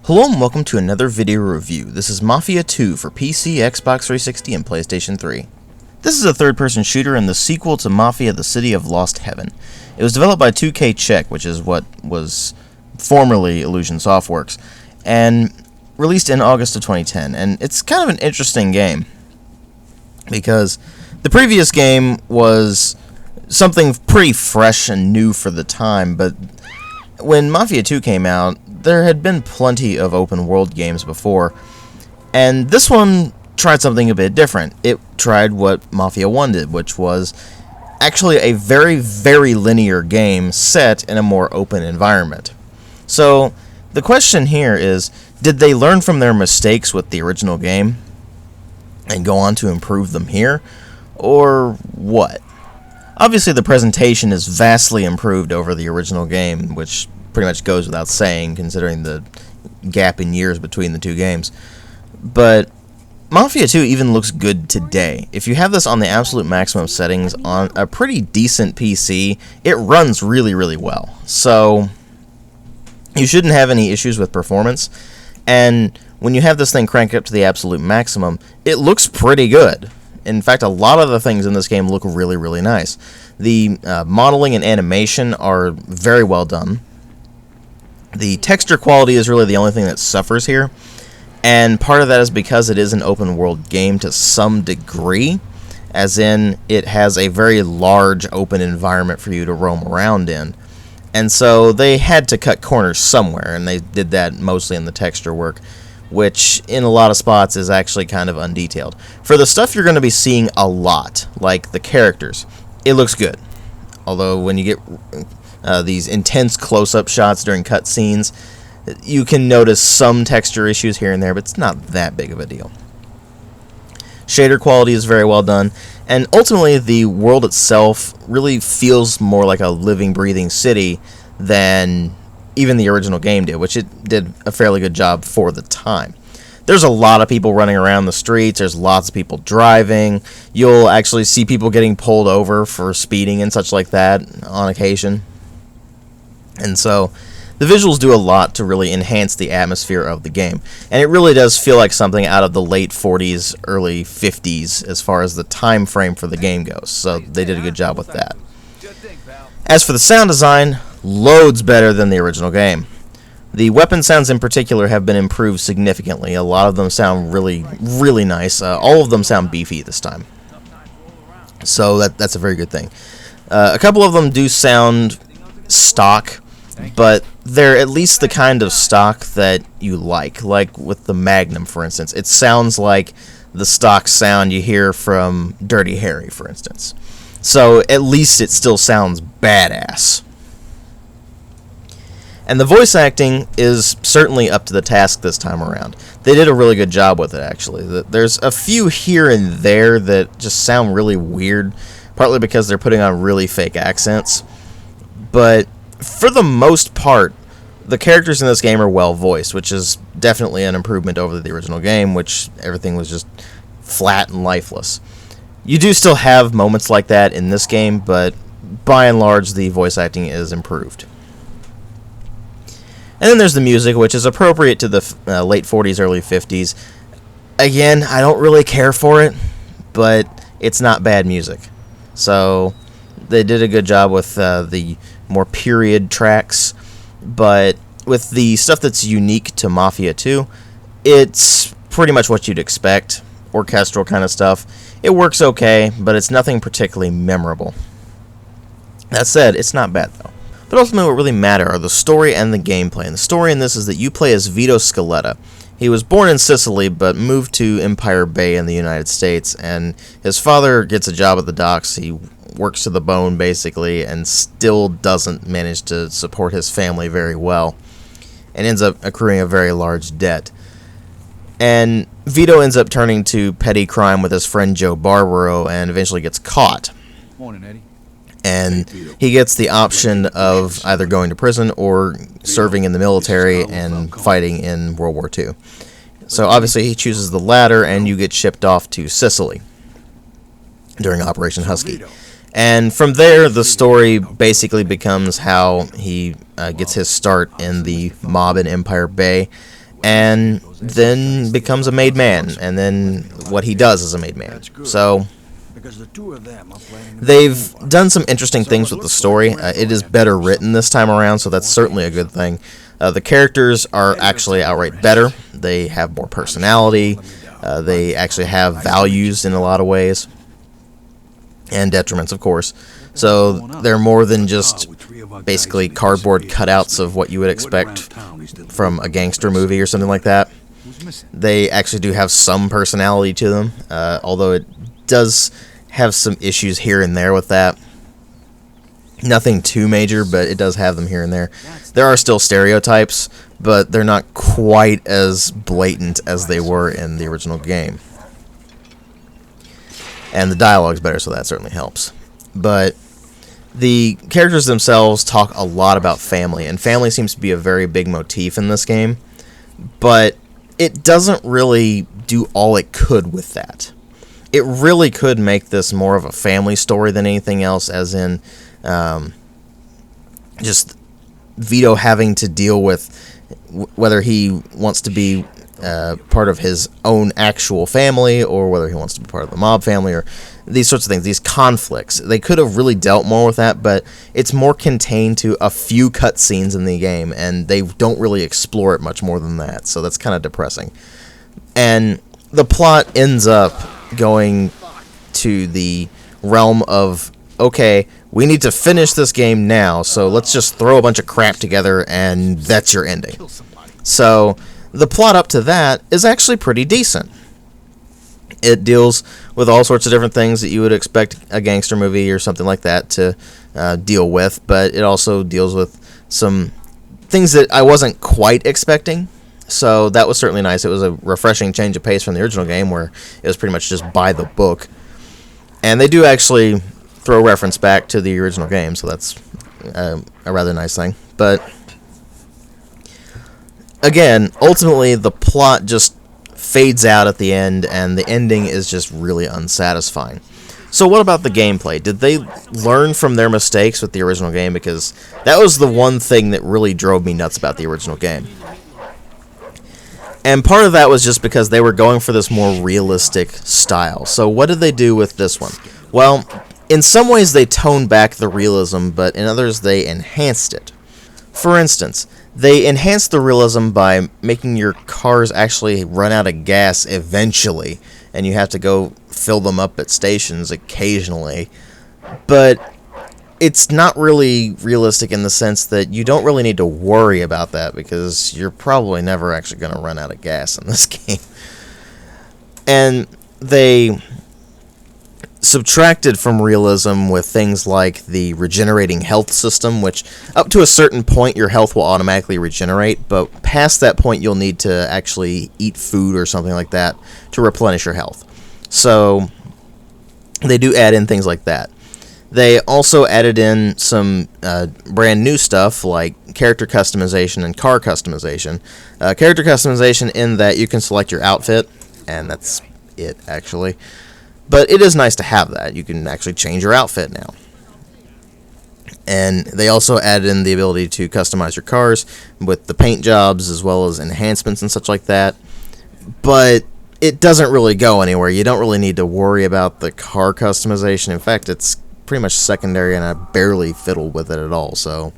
Hello and welcome to another video review. This is Mafia II for PC, Xbox 360, and PlayStation 3. This is a third-person shooter and the sequel to Mafia: The City of Lost Heaven. It was developed by 2K Czech, which is what was formerly Illusion Softworks, and released in August of 2010. And it's kind of an interesting game, because the previous game was something pretty fresh and new for the time, but when Mafia 2 came out, there had been plenty of open-world games before, and this one tried something a bit different. It tried what Mafia 1 did, which was actually a very, very linear game set in a more open environment. So, the question here is, did they learn from their mistakes with the original game and go on to improve them here, or what? Obviously, the presentation is vastly improved over the original game, which pretty much goes without saying, considering the gap in years between the two games. But Mafia 2 even looks good today. If you have this on the absolute maximum settings on a pretty decent PC, it runs really, really well. So you shouldn't have any issues with performance. And when you have this thing cranked up to the absolute maximum, it looks pretty good. In fact, a lot of the things in this game look really, really nice. The modeling and animation are very well done. The texture quality is really the only thing that suffers here, and part of that is because it is an open world game to some degree, as in it has a very large open environment for you to roam around in. And so they had to cut corners somewhere, and they did that mostly in the texture work, which in a lot of spots is actually kind of undetailed. For the stuff you're going to be seeing a lot, like the characters, it looks good. Although when you get these intense close-up shots during cutscenes, you can notice some texture issues here and there, but it's not that big of a deal. Shader quality is very well done, and ultimately the world itself really feels more like a living, breathing city than even the original game did, which it did a fairly good job for the time. There's a lot of people running around the streets, there's lots of people driving, you'll actually see people getting pulled over for speeding and such like that on occasion. And so the visuals do a lot to really enhance the atmosphere of the game, and it really does feel like something out of the late 40s, early 50s as far as the time frame for the game goes, so they did a good job with that. As for the sound design, loads better than the original game. The weapon sounds in particular have been improved significantly. A lot of them sound really, really nice. All of them sound beefy this time, so that's a very good thing. A couple of them do sound stock, but they're at least the kind of stock that you like with the Magnum, for instance. It sounds like the stock sound you hear from Dirty Harry, for instance. So at least it still sounds badass. And the voice acting is certainly up to the task this time around. They did a really good job with it, actually. There's a few here and there that just sound really weird, partly because they're putting on really fake accents. But for the most part, the characters in this game are well voiced, which is definitely an improvement over the original game, which everything was just flat and lifeless. You do still have moments like that in this game, but by and large, the voice acting is improved. And then there's the music, which is appropriate to the late 40s, early 50s. Again, I don't really care for it, but it's not bad music. So they did a good job with the more period tracks, but with the stuff that's unique to Mafia 2, it's pretty much what you'd expect. Orchestral kind of stuff. It works okay, but it's nothing particularly memorable. That said, it's not bad though. But ultimately what really matter are the story and the gameplay. And the story in this is that you play as Vito Scaletta. He was born in Sicily, but moved to Empire Bay in the United States, and his father gets a job at the docks. He works to the bone, basically, and still doesn't manage to support his family very well, and ends up accruing a very large debt. And Vito ends up turning to petty crime with his friend Joe Barbaro, and eventually gets caught. Morning, Eddie. And he gets the option of either going to prison or serving in the military and fighting in World War II. So obviously he chooses the latter, and you get shipped off to Sicily during Operation Husky. And from there, the story basically becomes how he gets his start in the mob in Empire Bay, and then becomes a made man, and then what he does as a made man. So they've done some interesting things with the story. It is better written this time around, so that's certainly a good thing. The characters are actually outright better. They have more personality. They actually have values in a lot of ways, and detriments, of course. So they're more than just basically cardboard cutouts of what you would expect from a gangster movie or something like that. They actually do have some personality to them, although it does have some issues here and there with that. Nothing too major, but it does have them here and there. There are still stereotypes, but they're not quite as blatant as they were in the original game. And the dialogue's better, so that certainly helps. But the characters themselves talk a lot about family, and family seems to be a very big motif in this game, but it doesn't really do all it could with that. It really could make this more of a family story than anything else, as in just Vito having to deal with whether he wants to be part of his own actual family or whether he wants to be part of the mob family, or these sorts of things, these conflicts. They could have really dealt more with that, but it's more contained to a few cutscenes in the game, and they don't really explore it much more than that, so that's kind of depressing. And the plot ends up going to the realm of, okay, we need to finish this game now, so let's just throw a bunch of crap together and that's your ending. So the plot up to that is actually pretty decent. It deals with all sorts of different things that you would expect a gangster movie or something like that to deal with, but it also deals with some things that I wasn't quite expecting. So that was certainly nice. It was a refreshing change of pace from the original game, where it was pretty much just by the book. And they do actually throw reference back to the original game, so that's a rather nice thing. But again, ultimately, the plot just fades out at the end, and the ending is just really unsatisfying. So what about the gameplay? Did they learn from their mistakes with the original game? Because that was the one thing that really drove me nuts about the original game. And part of that was just because they were going for this more realistic style. So what did they do with this one? Well, in some ways they toned back the realism, but in others they enhanced it. For instance, they enhanced the realism by making your cars actually run out of gas eventually, and you have to go fill them up at stations occasionally. But it's not really realistic in the sense that you don't really need to worry about that, because you're probably never actually going to run out of gas in this game. And they subtracted from realism with things like the regenerating health system, which up to a certain point your health will automatically regenerate, but past that point you'll need to actually eat food or something like that to replenish your health. So they do add in things like that. They also added in some brand new stuff like character customization and car customization. Character customization in that you can select your outfit, and that's it actually. But it is nice to have that. You can actually change your outfit now. And they also added in the ability to customize your cars with the paint jobs as well as enhancements and such like that. But it doesn't really go anywhere. You don't really need to worry about the car customization. In fact, it's pretty much secondary, and I barely fiddled with it at all, so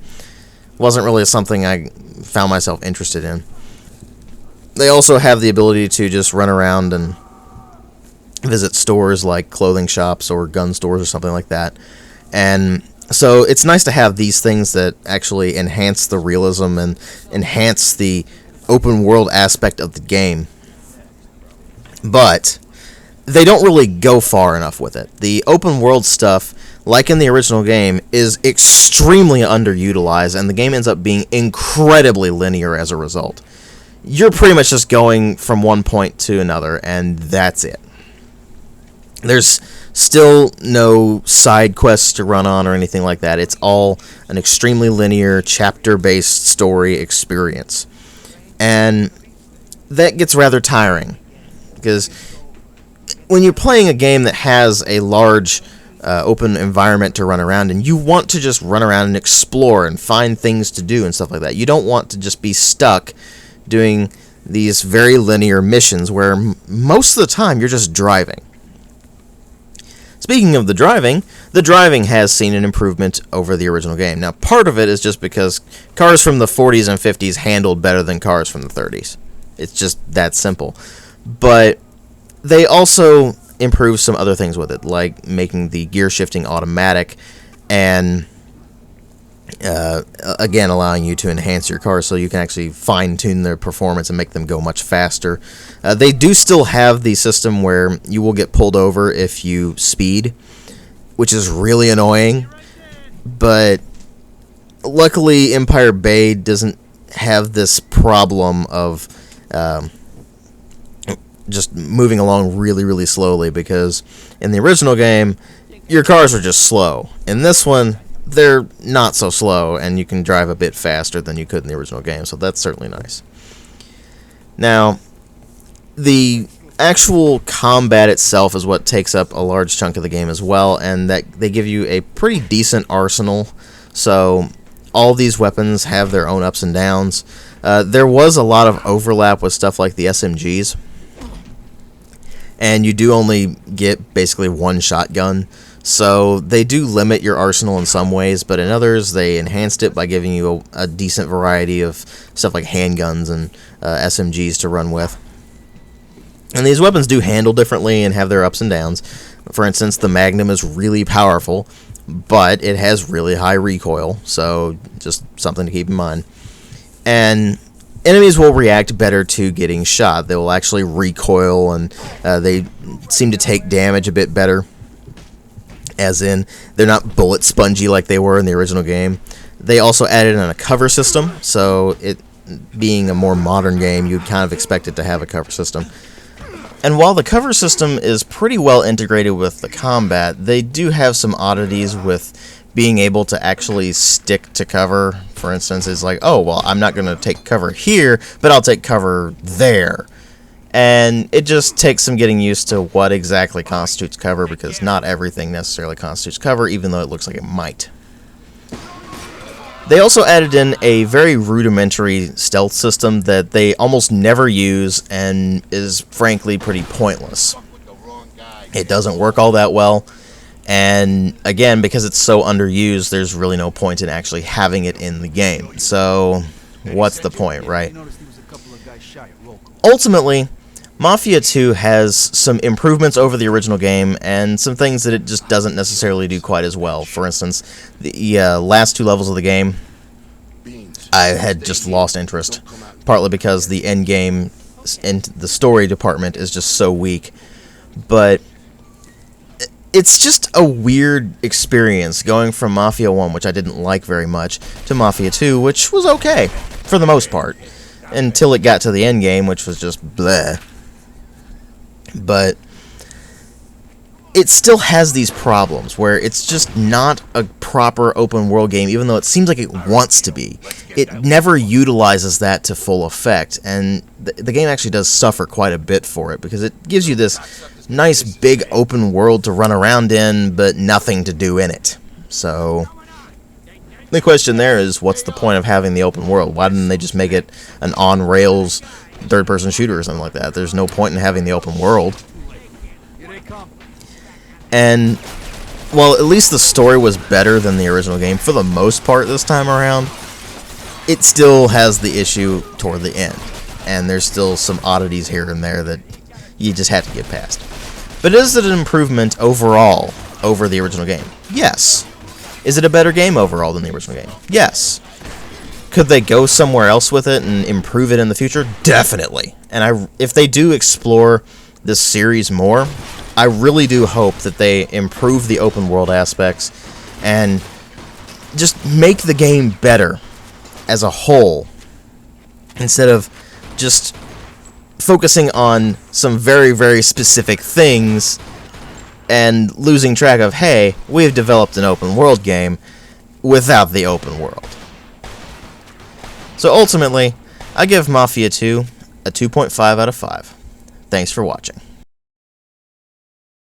it wasn't really something I found myself interested in. They also have the ability to just run around and visit stores like clothing shops or gun stores or something like that, and so it's nice to have these things that actually enhance the realism and enhance the open world aspect of the game, but they don't really go far enough with it. The open world stuff, like in the original game, is extremely underutilized, and the game ends up being incredibly linear as a result. You're pretty much just going from one point to another, and that's it. There's still no side quests to run on or anything like that. It's all an extremely linear, chapter-based story experience. And that gets rather tiring, because when you're playing a game that has a large open environment to run around in, you want to just run around and explore and find things to do and stuff like that. You don't want to just be stuck doing these very linear missions where most of the time you're just driving. Speaking of the driving has seen an improvement over the original game. Now, part of it is just because cars from the 40s and 50s handled better than cars from the 30s. It's just that simple. But they also improved some other things with it, like making the gear shifting automatic and again allowing you to enhance your car so you can actually fine-tune their performance and make them go much faster. They do still have the system where you will get pulled over if you speed, which is really annoying, but luckily Empire Bay doesn't have this problem of just moving along really, really slowly, because in the original game your cars are just slow. In this one, they're not so slow, and you can drive a bit faster than you could in the original game, so that's certainly nice. Now, the actual combat itself is what takes up a large chunk of the game as well, and that they give you a pretty decent arsenal, so all these weapons have their own ups and downs. There was a lot of overlap with stuff like the SMGs, and you do only get basically one shotgun. So they do limit your arsenal in some ways, but in others they enhanced it by giving you a decent variety of stuff like handguns and SMGs to run with. And these weapons do handle differently and have their ups and downs. For instance, the Magnum is really powerful, but it has really high recoil, so just something to keep in mind. And enemies will react better to getting shot. They will actually recoil, and they seem to take damage a bit better. As in, they're not bullet spongy like they were in the original game. They also added in a cover system, so it being a more modern game, you'd kind of expect it to have a cover system. And while the cover system is pretty well integrated with the combat, they do have some oddities with being able to actually stick to cover. For instance, it's like, oh, well, I'm not going to take cover here, but I'll take cover there. And it just takes some getting used to what exactly constitutes cover, because not everything necessarily constitutes cover, even though it looks like it might. They also added in a very rudimentary stealth system that they almost never use and is frankly pretty pointless. It doesn't work all that well, and again, because it's so underused, there's really no point in actually having it in the game. So, what's the point, right? Ultimately, Mafia II has some improvements over the original game and some things that it just doesn't necessarily do quite as well. For instance, the last two levels of the game, I had just lost interest, partly because the end game and the story department is just so weak. But it's just a weird experience going from Mafia 1, which I didn't like very much, to Mafia 2, which was okay, for the most part, until it got to the end game, which was just bleh. But it still has these problems where it's just not a proper open world game, even though it seems like it wants to be. It never utilizes that to full effect, and the game actually does suffer quite a bit for it, because it gives you this nice big open world to run around in, but nothing to do in it. So the question there is, what's the point of having the open world? Why didn't they just make it an on-rails third-person shooter or something like that? There's no point in having the open world. And, well, at least the story was better than the original game for the most part this time around. It still has the issue toward the end, and there's still some oddities here and there that you just have to get past. But is it an improvement overall over the original game? Yes. Is it a better game overall than the original game? Yes. Could they go somewhere else with it and improve it in the future? Definitely. And if they do explore this series more, I really do hope that they improve the open world aspects and just make the game better as a whole, instead of just focusing on some very, very specific things and losing track of, hey, we've developed an open world game without the open world. So ultimately, I give Mafia 2 a 2.5 out of 5. Thanks for watching.